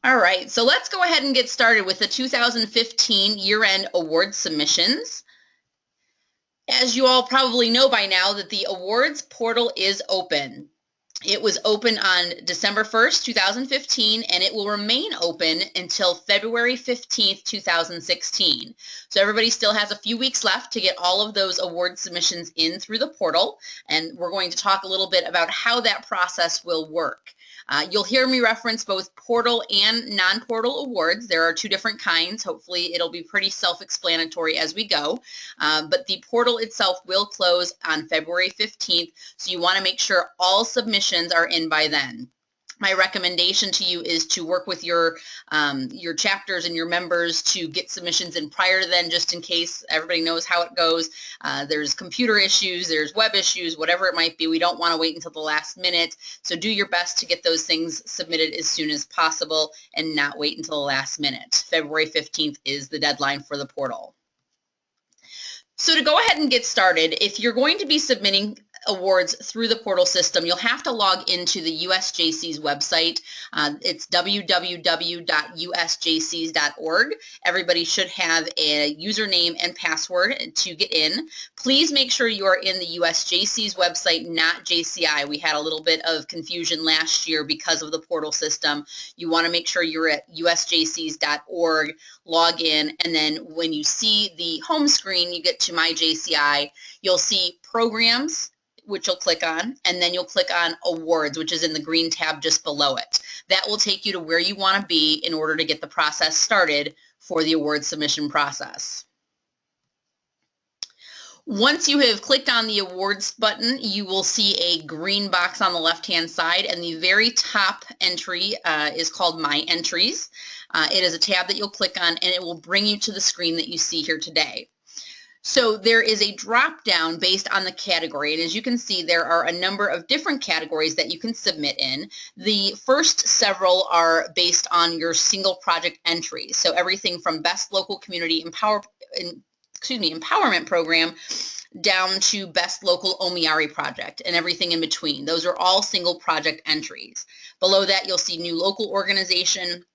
All right, so let's go ahead and get started with the 2015 year-end award submissions. As you all probably know by now that the awards portal is open. It was open on December 1st, 2015, and it will remain open until February 15th, 2016. So everybody still has a few weeks left to get all of those award submissions in through the portal, and we're going to talk a little bit about how that process will work. You'll hear me reference both portal and non-portal awards. There are two different kinds. Hopefully it'll be pretty self-explanatory as we go, but the portal itself will close on February 15th, so you want to make sure all submissions are in by then. My recommendation to you is to work with your chapters and your members to get submissions in prior to then, just in case. Everybody knows how it goes. There's computer issues, there's web issues, whatever it might be. We don't want to wait until the last minute. So do your best to get those things submitted as soon as possible and not wait until the last minute. February 15th is the deadline for the portal. So to go ahead and get started, if you're going to be submitting awards through the portal system, you'll have to log into the USJC's website. It's www.usjcs.org. Everybody should have a username and password to get in. Please make sure you are in the USJC's website, not JCI. We had a little bit of confusion last year because of the portal system. You want to make sure you're at usjcs.org, log in, and then when you see the home screen, you get to My JCI, you'll see Programs, which you'll click on, and then you'll click on Awards, which is in the green tab just below it. That will take you to where you want to be in order to get the process started for the award submission process. Once you have clicked on the awards button, you will see a green box on the left-hand side, and the very top entry is called My Entries. It is a tab that you'll click on, and it will bring you to the screen that you see here today. So there is a drop down based on the category, and as you can see, there are a number of different categories that you can submit in. The first several are based on your single project entries, so everything from Best Local Community Empowerment Program down to Best Local Omiari Project and everything in between. Those are all single project entries. Below that, you'll see New Local Organization,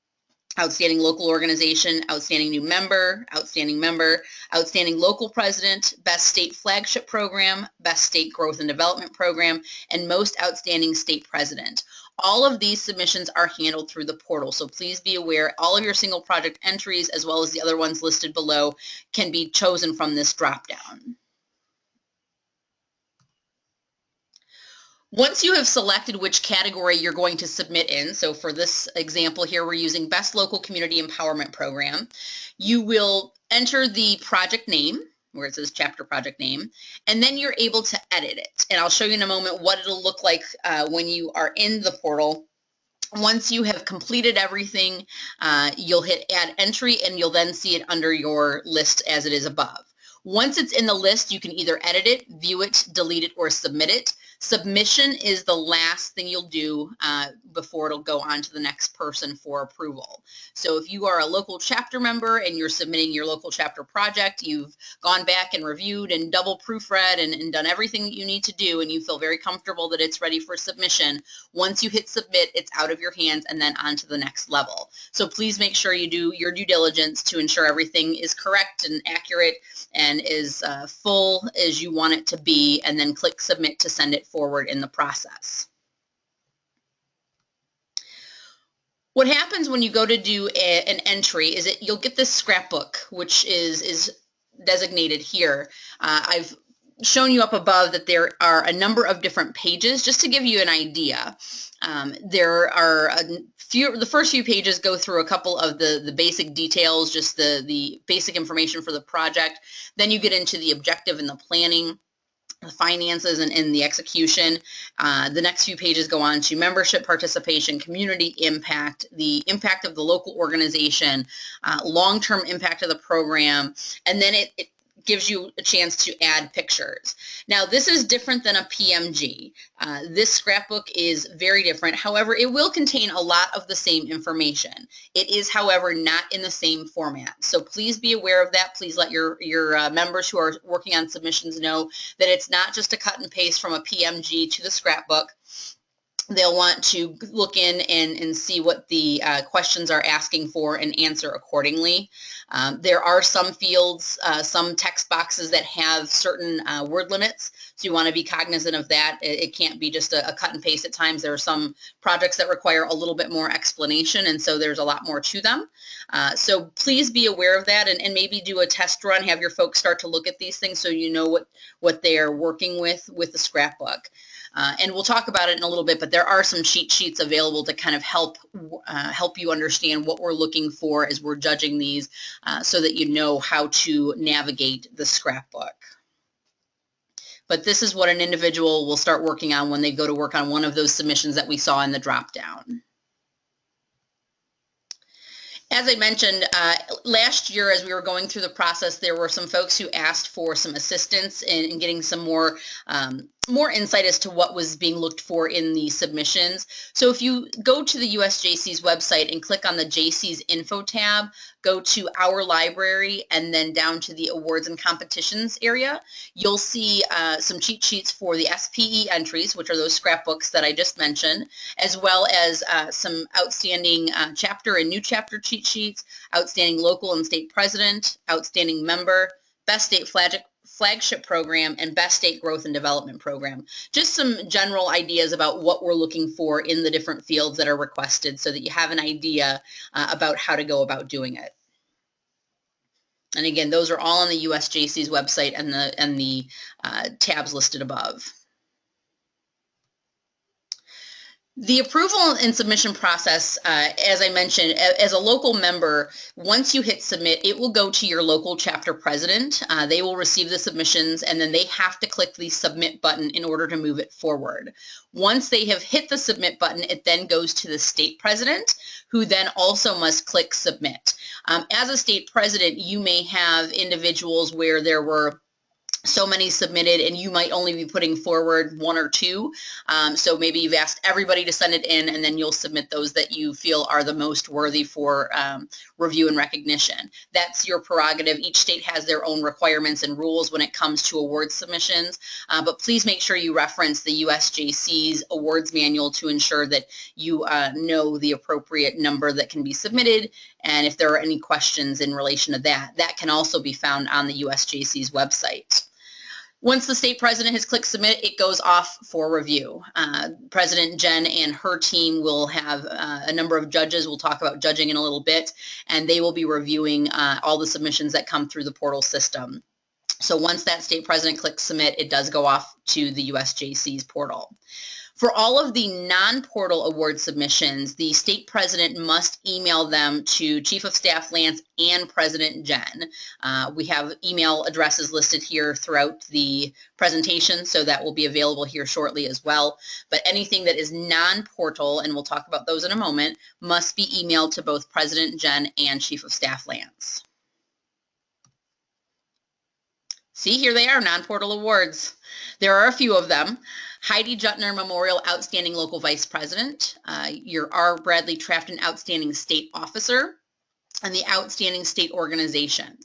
Outstanding Local Organization, Outstanding New Member, Outstanding Member, Outstanding Local President, Best State Flagship Program, Best State Growth and Development Program, and Most Outstanding State President. All of these submissions are handled through the portal, so please be aware all of your single project entries, as well as the other ones listed below, can be chosen from this drop-down. Once you have selected which category you're going to submit in, so for this example here, we're using Best Local Community Empowerment Program, you will enter the project name, where it says chapter project name, and then you're able to edit it. And I'll show you in a moment what it'll look like when you are in the portal. Once you have completed everything, you'll hit Add Entry, and you'll then see it under your list as it is above. Once it's in the list, you can either edit it, view it, delete it, or submit it. Submission is the last thing you'll do before it'll go on to the next person for approval. So if you are a local chapter member and you're submitting your local chapter project, you've gone back and reviewed and double proofread and done everything that you need to do, and you feel very comfortable that it's ready for submission, once you hit submit, it's out of your hands and then on to the next level. So please make sure you do your due diligence to ensure everything is correct and accurate and is full as you want it to be, and then click submit to send it forward in the process. What happens when you go to do an entry is that you'll get this scrapbook, which is designated here. I've shown you up above that there are a number of different pages. Just to give you an idea, there are the first few pages go through a couple of the basic details, just the basic information for the project. Then you get into the objective and the planning, the finances, and the execution. The next few pages go on to membership, participation, community impact, the impact of the local organization, long-term impact of the program, and then it gives you a chance to add pictures. Now, this is different than a PMG. This scrapbook is very different. However, it will contain a lot of the same information. It is, however, not in the same format. So please be aware of that. Please let your members who are working on submissions know that it's not just a cut and paste from a PMG to the scrapbook. They'll want to look in and see what the questions are asking for and answer accordingly. There are some fields, some text boxes that have certain word limits, so you want to be cognizant of that. It can't be just a cut and paste at times. There are some projects that require a little bit more explanation, and so there's a lot more to them. So please be aware of that, and maybe do a test run, have your folks start to look at these things so you know what they're working with the scrapbook. And we'll talk about it in a little bit, but there are some cheat sheets available to kind of help you understand what we're looking for as we're judging these, so that you know how to navigate the scrapbook. But this is what an individual will start working on when they go to work on one of those submissions that we saw in the drop-down. As I mentioned, last year as we were going through the process, there were some folks who asked for some assistance in getting some more insight as to what was being looked for in the submissions. So if you go to the USJC's website and click on the JC's Info tab, go to Our Library, and then down to the Awards and Competitions area, you'll see some cheat sheets for the SPE entries, which are those scrapbooks that I just mentioned, as well as some outstanding chapter and new chapter cheat sheets, outstanding local and state president, outstanding member, best state flagship program, and best state growth and development program. Just some general ideas about what we're looking for in the different fields that are requested so that you have an idea about how to go about doing it. And again, those are all on the USJC's website and the tabs listed above. The approval and submission process, as I mentioned, as a local member, once you hit submit, it will go to your local chapter president. They will receive the submissions, and then they have to click the submit button in order to move it forward. Once they have hit the submit button, it then goes to the state president, who then also must click submit. As a state president, you may have individuals where there were so many submitted and you might only be putting forward one or two. So maybe you've asked everybody to send it in, and then you'll submit those that you feel are the most worthy for review and recognition. That's your prerogative. Each state has their own requirements and rules when it comes to award submissions, but please make sure you reference the USJC's awards manual to ensure that you know the appropriate number that can be submitted, and if there are any questions in relation to that, that can also be found on the USJC's website. Once the state president has clicked submit, it goes off for review. President Jen and her team will have a number of judges. We'll talk about judging in a little bit, and they will be reviewing all the submissions that come through the portal system. So once that state president clicks submit, it does go off to the USJC's portal. For all of the non-portal award submissions, the state president must email them to Chief of Staff Lance and President Jen. We have email addresses listed here throughout the presentation, so that will be available here shortly as well. But anything that is non-portal, and we'll talk about those in a moment, must be emailed to both President Jen and Chief of Staff Lance. See, here they are, non-portal awards. There are a few of them. Heidi Juttner Memorial Outstanding Local Vice President, your R. Bradley Trafton Outstanding State Officer, and the Outstanding State Organization.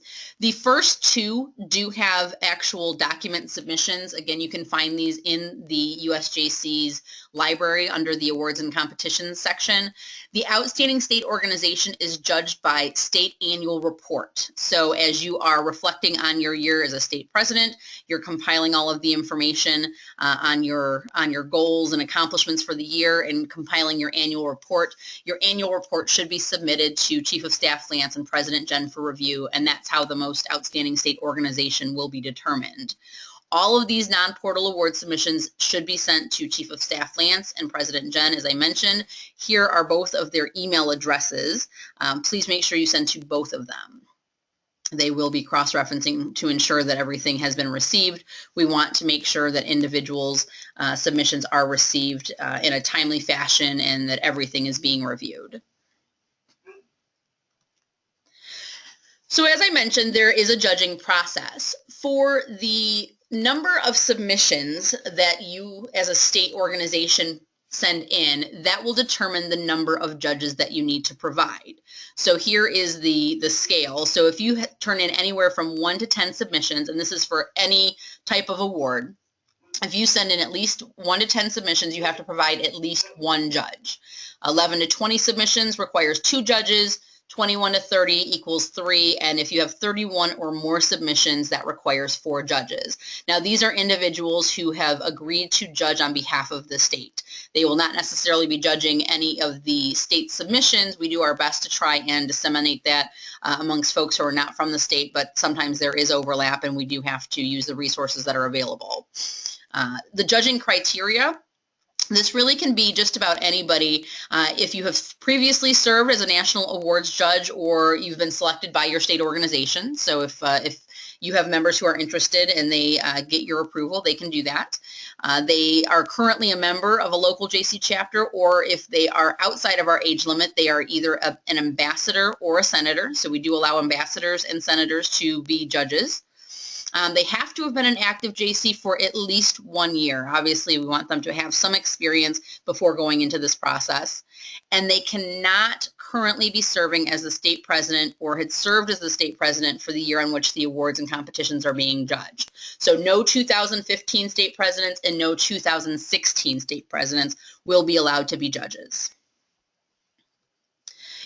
The first two do have actual document submissions. Again, you can find these in the USJC's library under the Awards and Competitions section. The Outstanding State Organization is judged by state annual report. So as you are reflecting on your year as a state president, you're compiling all of the information on your goals and accomplishments for the year and compiling your annual report. Your annual report should be submitted to Chief of Staff Lance and President Jen for review, and that's how the most outstanding state organization will be determined. All of these non-portal award submissions should be sent to Chief of Staff Lance and President Jen, as I mentioned. Here are both of their email addresses. Please make sure you send to both of them. They will be cross-referencing to ensure that everything has been received. We want to make sure that individuals' submissions are received in a timely fashion and that everything is being reviewed. So as I mentioned, there is a judging process. For the number of submissions that you as a state organization send in, that will determine the number of judges that you need to provide. So here is the scale. So if you turn in anywhere from 1 to 10 submissions, and this is for any type of award, If you send in at least 1 to 10 submissions, you have to provide at least 1 judge. 11 to 20 submissions requires 2 judges. 21 to 30 equals 3, and if you have 31 or more submissions, that requires 4 judges. Now, these are individuals who have agreed to judge on behalf of the state. They will not necessarily be judging any of the state submissions. We do our best to try and disseminate that amongst folks who are not from the state, but sometimes there is overlap, and we do have to use the resources that are available. The judging criteria. This really can be just about anybody. If you have previously served as a national awards judge or you've been selected by your state organization, so if you have members who are interested and they get your approval, they can do that. They are currently a member of a local JC chapter, or if they are outside of our age limit, they are either an ambassador or a senator. So we do allow ambassadors and senators to be judges. They have to have been an active JC for at least 1 year. Obviously, we want them to have some experience before going into this process. And they cannot currently be serving as the state president or had served as the state president for the year on which the awards and competitions are being judged. So no 2015 state presidents and no 2016 state presidents will be allowed to be judges.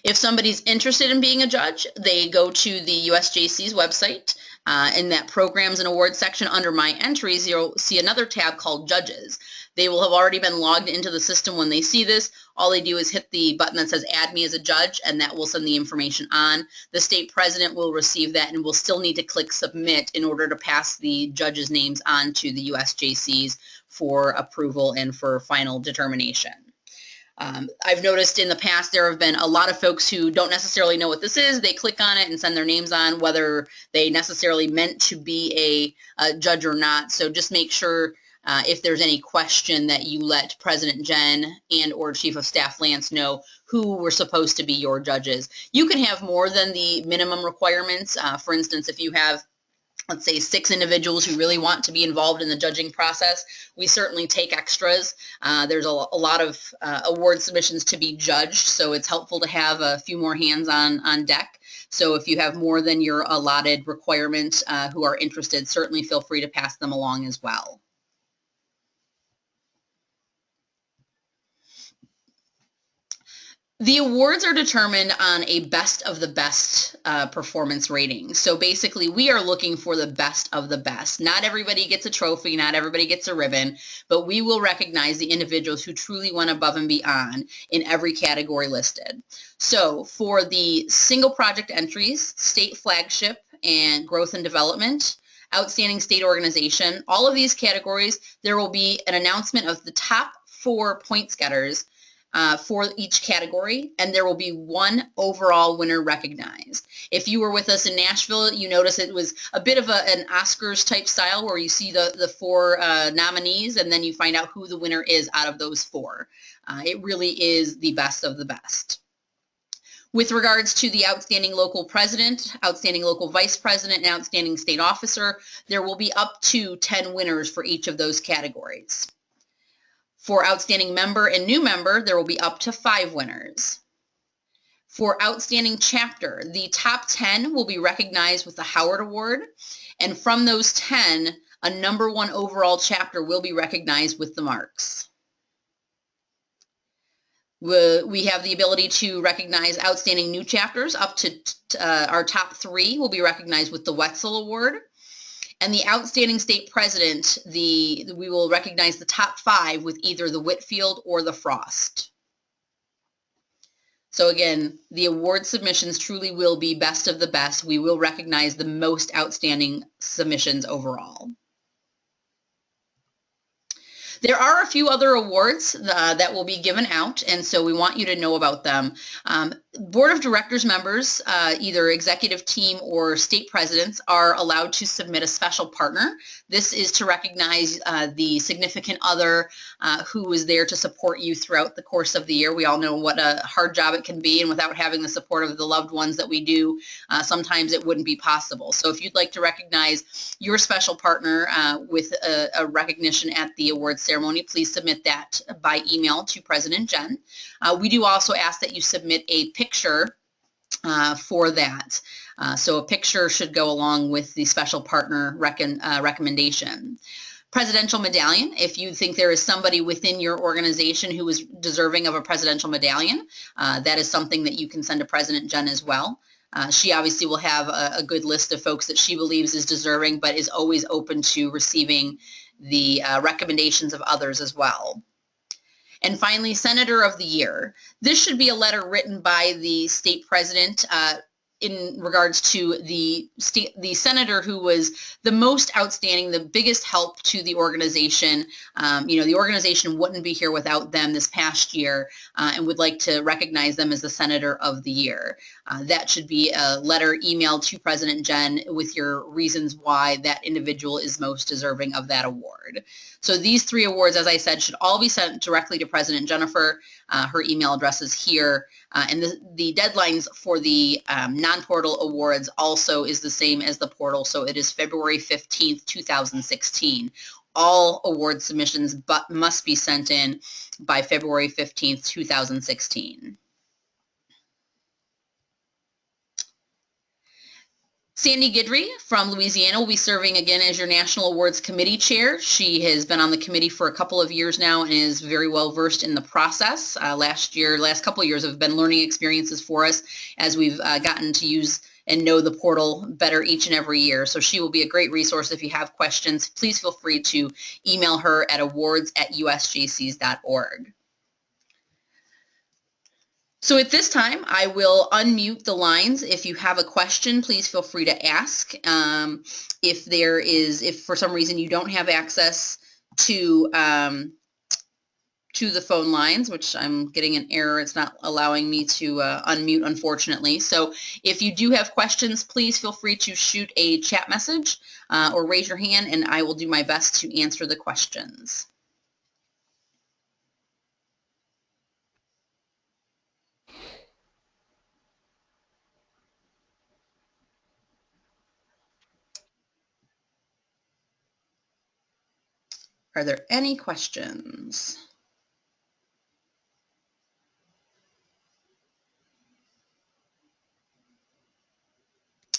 If somebody's interested in being a judge, they go to the USJC's website. In that programs and awards section under my entries, you'll see another tab called judges. They will have already been logged into the system when they see this. All they do is hit the button that says add me as a judge, and that will send the information on. The state president will receive that and will still need to click submit in order to pass the judges' names on to the USJCs for approval and for final determination. I've noticed in the past there have been a lot of folks who don't necessarily know what this is. They click on it and send their names on, whether they necessarily meant to be a judge or not. So just make sure if there's any question that you let President Jen and or Chief of Staff Lance know who were supposed to be your judges. You can have more than the minimum requirements. For instance, if you have, let's say, 6 individuals who really want to be involved in the judging process, we certainly take extras. There's a lot of award submissions to be judged, so it's helpful to have a few more hands on deck. So if you have more than your allotted requirement who are interested, certainly feel free to pass them along as well. The awards are determined on a best of the best performance rating. So basically, we are looking for the best of the best. Not everybody gets a trophy, not everybody gets a ribbon, but we will recognize the individuals who truly went above and beyond in every category listed. So for the single project entries, state flagship, and growth and development, outstanding state organization, all of these categories, there will be an announcement of the top 4 points getters for each category, and there will be 1 overall winner recognized. If you were with us in Nashville, you notice it was a bit of an Oscars type style where you see the 4 nominees and then you find out who the winner is out of those 4. It really is the best of the best. With regards to the outstanding local president, outstanding local vice president, and outstanding state officer, there will be up to 10 winners for each of those categories. For outstanding member and new member, there will be up to 5 winners. For outstanding chapter, the top 10 will be recognized with the Howard Award, and from those 10, a number 1 overall chapter will be recognized with the marks. We have the ability to recognize outstanding new chapters. Up to our top 3 will be recognized with the Wetzel Award. And the outstanding state president, we will recognize the top 5 with either the Whitfield or the Frost. So again, the award submissions truly will be best of the best. We will recognize the most outstanding submissions overall. There are a few other awards that will be given out, and so we want you to know about them. Board of Directors members, either executive team or state presidents, are allowed to submit a special partner. This is to recognize the significant other who was there to support you throughout the course of the year. We all know what a hard job it can be, and without having the support of the loved ones that we do, sometimes it wouldn't be possible. So if you'd like to recognize your special partner with a recognition at the awards ceremony, please submit that by email to President Jen. We do also ask that you submit a picture for that. So a picture should go along with the special partner recommendation. Presidential medallion. If you think there is somebody within your organization who is deserving of a presidential medallion, that is something that you can send to President Jen as well. She obviously will have a good list of folks that she believes is deserving, but is always open to receiving the recommendations of others as well. And finally, Senator of the Year. This should be a letter written by the state president in regards to the senator who was the most outstanding, the biggest help to the organization. The organization wouldn't be here without them this past year, and would like to recognize them as the Senator of the Year. That should be a letter emailed to President Jen with your reasons why that individual is most deserving of that award. So these 3 awards, as I said, should all be sent directly to President Jennifer. Her email address is here. And the deadlines for the NonPortal Awards also is the same as the portal, so it is February 15th, 2016. All award submissions must be sent in by February 15th, 2016. Sandy Guidry from Louisiana will be serving again as your National Awards Committee Chair. She has been on the committee for a couple of years now and is very well versed in the process. Last couple of years have been learning experiences for us as we've gotten to use and know the portal better each and every year. So she will be a great resource if you have questions. Please feel free to email her at awards@usjcs.org. So at this time, I will unmute the lines. If you have a question, please feel free to ask. If for some reason you don't have access to the phone lines, which I'm getting an error, it's not allowing me to unmute, unfortunately. So if you do have questions, please feel free to shoot a chat message or raise your hand, and I will do my best to answer the questions. Are there any questions?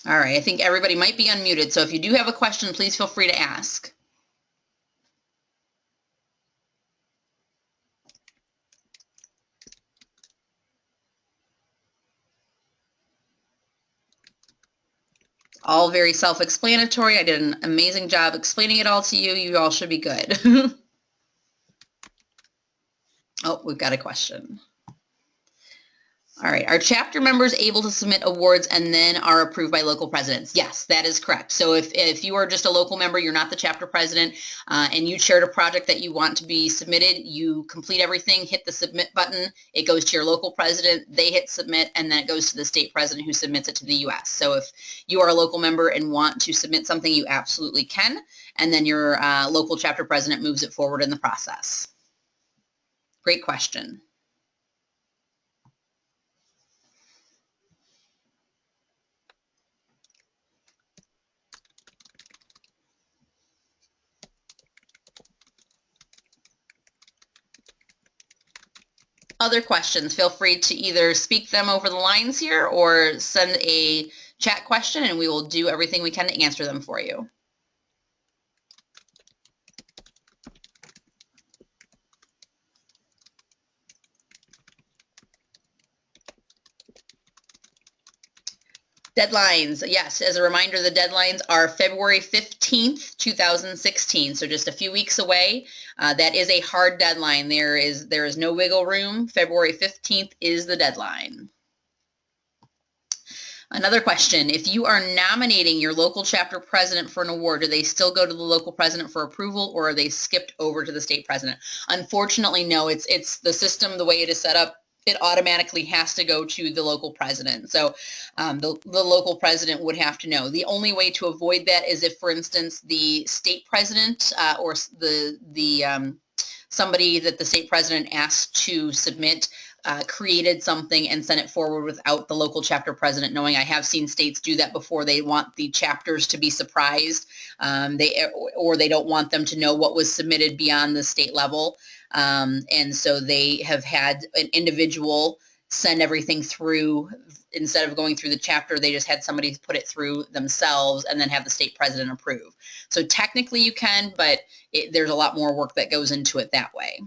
All right, I think everybody might be unmuted, so if you do have a question, please feel free to ask. All very self-explanatory. I did an amazing job explaining it all to you. You all should be good. Oh, we've got a question. All right, are chapter members able to submit awards and then are approved by local presidents? Yes, that is correct. So if you are just a local member, you're not the chapter president, and you shared a project that you want to be submitted, you complete everything, hit the submit button, it goes to your local president, they hit submit, and then it goes to the state president who submits it to the U.S. So if you are a local member and want to submit something, you absolutely can, and then your local chapter president moves it forward in the process. Great question. Other questions, feel free to either speak them over the lines here or send a chat question and we will do everything we can to answer them for you. Deadlines, yes, as a reminder, the deadlines are February 15th, 2016, so just a few weeks away. That is a hard deadline. There is no wiggle room. February 15th is the deadline. Another question, if you are nominating your local chapter president for an award, do they still go to the local president for approval or are they skipped over to the state president? Unfortunately, no, it's the system, the way it is set up, it automatically has to go to the local president. So the local president would have to know. The only way to avoid that is if, for instance, the state president or somebody that the state president asked to submit created something and sent it forward without the local chapter president knowing. I have seen states do that before. They want the chapters to be surprised, or they don't want them to know what was submitted beyond the state level. And so they have had an individual send everything through. Instead of going through the chapter, they just had somebody put it through themselves and then have the state president approve. So technically you can, but there's a lot more work that goes into it that way.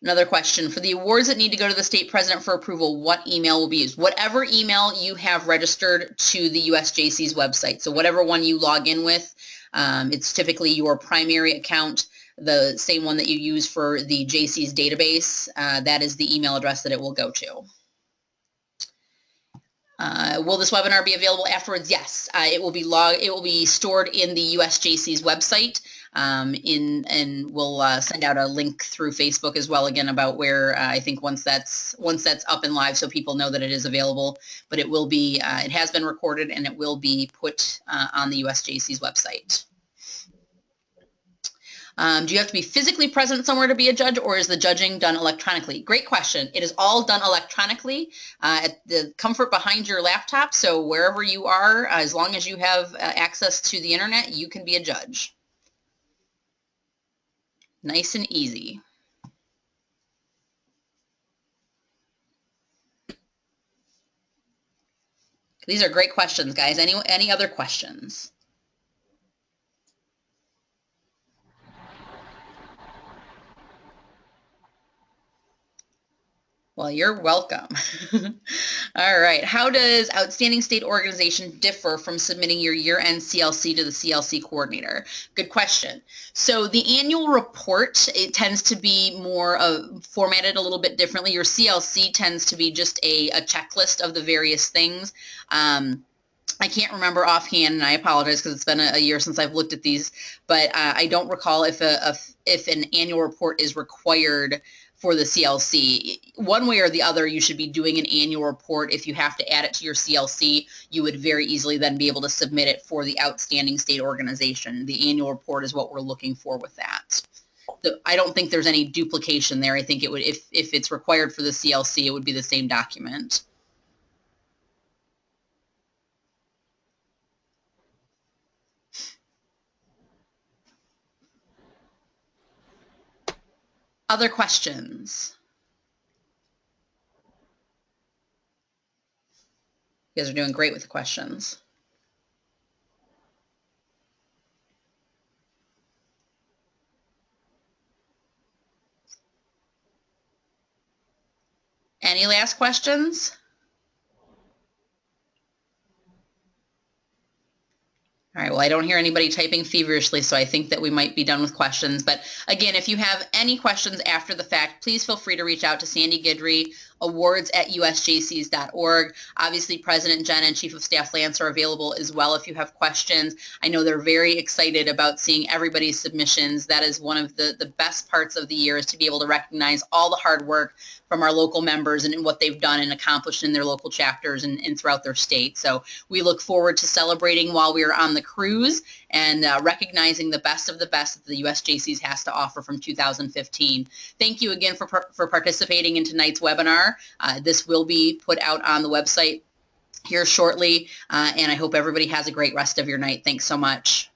Another question, for the awards that need to go to the state president for approval, what email will be used? Whatever email you have registered to the USJC's website. So whatever one you log in with, it's typically your primary account, the same one that you use for the JC's database. That is the email address that it will go to. Will this webinar be available afterwards? Yes, it will be stored in the USJC's website, and we'll send out a link through Facebook as well, again, about where I think once that's up and live, so people know that it is available. But it will be, it has been recorded, and it will be put on the USJC's website. Do you have to be physically present somewhere to be a judge, or is the judging done electronically? Great question. It is all done electronically at the comfort behind your laptop. So wherever you are, as long as you have access to the internet, you can be a judge. Nice and easy. These are great questions, guys. Any other questions? Well, you're welcome. All right. How does Outstanding State Organization differ from submitting your year-end CLC to the CLC coordinator? Good question. So the annual report, it tends to be more formatted a little bit differently. Your CLC tends to be just a checklist of the various things. I can't remember offhand, and I apologize because it's been a year since I've looked at these, but I don't recall if an annual report is required for the CLC. One way or the other, you should be doing an annual report. If you have to add it to your CLC, you would very easily then be able to submit it for the Outstanding State Organization. The annual report is what we're looking for with that. So I don't think there's any duplication there. I think it would, if it's required for the CLC, it would be the same document. Other questions? You guys are doing great with the questions. Any last questions? All right, well, I don't hear anybody typing feverishly, so I think that we might be done with questions. But again, if you have any questions after the fact, please feel free to reach out to Sandy Guidry, awards@usjcs.org. Obviously, President Jen and Chief of Staff Lance are available as well if you have questions. I know they're very excited about seeing everybody's submissions. That is one of the best parts of the year, is to be able to recognize all the hard work from our local members and what they've done and accomplished in their local chapters and throughout their state. So we look forward to celebrating while we are on the cruise and recognizing the best of the best that the USJCs has to offer from 2015. Thank you again for participating in tonight's webinar. This will be put out on the website here shortly, and I hope everybody has a great rest of your night. Thanks so much.